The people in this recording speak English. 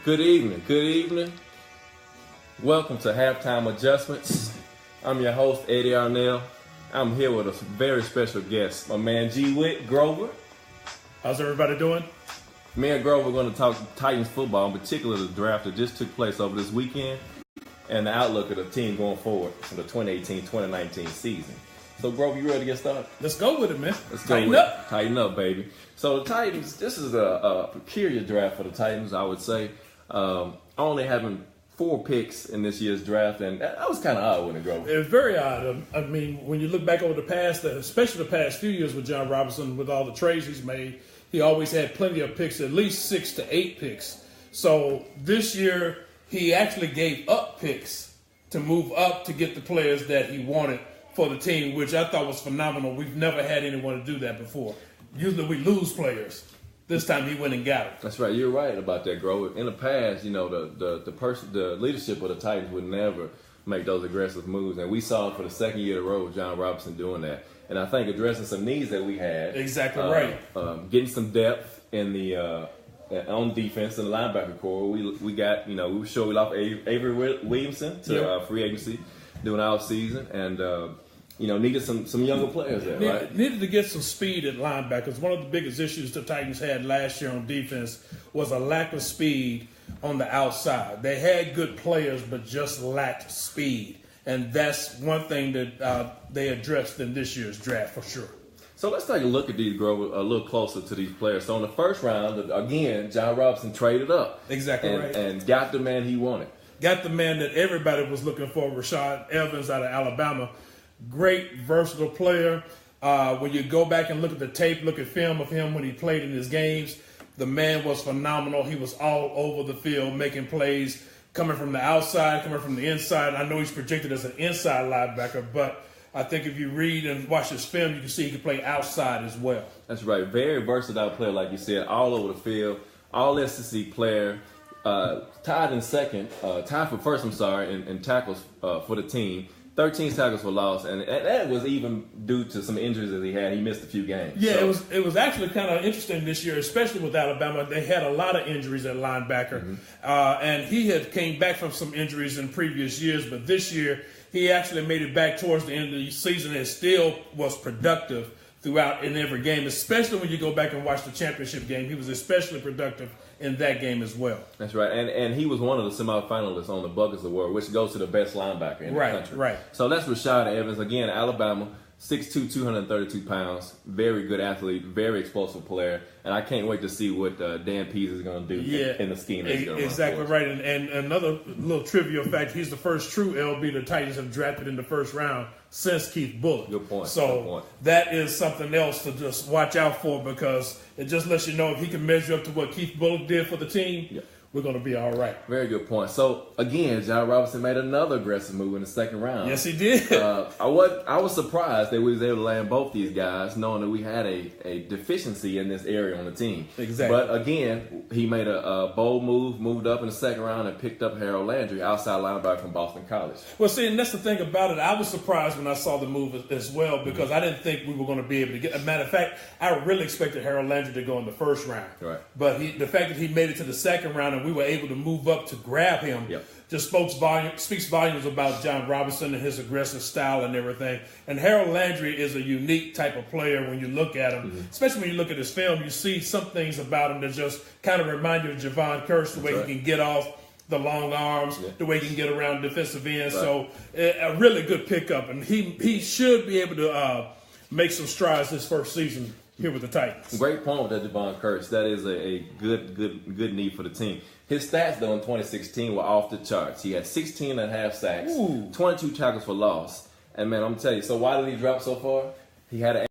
Good evening. Good evening. Welcome to Halftime Adjustments. I'm your host, Eddie Arnell. I'm here with a very special guest, my man G. Witt Grover. How's everybody doing? Me and Grover are going to talk Titans football, in particular the draft that just took place over this weekend and the outlook of the team going forward for the 2018-2019 season. So, Grover, you ready to get started? Let's go with it, man. Let's go with it. Tighten up, baby. So the Titans, this is a peculiar draft for the Titans, I would say. Only having 4 picks in this year's draft, and that was kind of odd, wasn't it, Grover? It was very odd. I mean, when you look back over the past, especially the past few years with John Robinson, with all the trades he's made, he always had plenty of picks, at least 6 to 8 picks. So this year, he actually gave up picks to move up to get the players that he wanted for the team, which I thought was phenomenal. We've never had anyone to do that before. Usually we lose players. This time he went and got it. That's right. You're right about that, Grover. In the past, you know, the leadership of the Titans would never make those aggressive moves, and we saw it for the second year in a row with John Robinson doing that. And I think addressing some needs that we had. Exactly right. Getting some depth in the on defense in the linebacker core. We got, you know, we were sure we lost Avery Williamson to free agency during our season, and you know, needed some younger players there, right? Needed to get some speed at linebackers. One of the biggest issues the Titans had last year on defense was a lack of speed on the outside. They had good players, but just lacked speed. And that's one thing that they addressed in this year's draft for sure. So let's take a look at these, Grover, a little closer to these players. So in the first round, again, John Robinson traded up. Exactly right. And got the man he wanted. Got the man that everybody was looking for, Rashad Evans out of Alabama. Great, versatile player. When you go back and look at the tape, look at film of him when he played in his games, the man was phenomenal. He was all over the field making plays, coming from the outside, coming from the inside. I know he's projected as an inside linebacker, but I think if you read and watch his film, you can see he can play outside as well. That's right. Very versatile player, like you said, all over the field, all SEC player. Tied for first, in tackles for the team. 13 tackles for loss, and that was even due to some injuries that he had. He missed a few games. Yeah, so it was actually kind of interesting this year, especially with Alabama. They had a lot of injuries at linebacker, and he had came back from some injuries in previous years, but this year he actually made it back towards the end of the season and still was productive throughout in every game, especially when you go back and watch the championship game. He was especially productive in that game as well. That's right. And he was one of the semifinalists on the Buckets Award, which goes to the best linebacker in the country. Right. So that's Rashad Evans. Again, Alabama, 6'2", 232 pounds. Very good athlete, very explosive player. And I can't wait to see what Dan Pease is going to do in the scheme. Exactly right. And another little trivia fact, he's the first true LB the Titans have drafted in the first round since Keith Bulluck. Good point. So that is something else to just watch out for, because it just lets you know if he can measure up to what Keith Bulluck did for the team, we're going to be all right. Very good point. So, again, John Robinson made another aggressive move in the second round. Yes, he did. I was surprised that we was able to land both these guys, knowing that we had a deficiency in this area on the team. Exactly. But, again, he made a bold move, moved up in the second round, and picked up Harold Landry, outside linebacker from Boston College. Well, see, and that's the thing about it. I was surprised when I saw the move as well, because I didn't think we were going to be able to get. As a matter of fact, I really expected Harold Landry to go in the first round. Right. But the fact that he made it to the second round and we were able to move up to grab him just speaks volumes about John Robinson and his aggressive style and everything. And Harold Landry is a unique type of player when you look at him, especially when you look at his film. You see some things about him that just kind of remind you of Javon Curse, the way he can get off the long arms, the way he can get around defensive ends. Right. So a really good pickup, and he should be able to make some strides this first season here with the Titans. Great point with that Javon Curse. That is a good need for the team. His stats, though, in 2016 were off the charts. He had 16 and a half sacks, 22 tackles for loss. And, man, I'm telling you, so why did he drop so far? He had an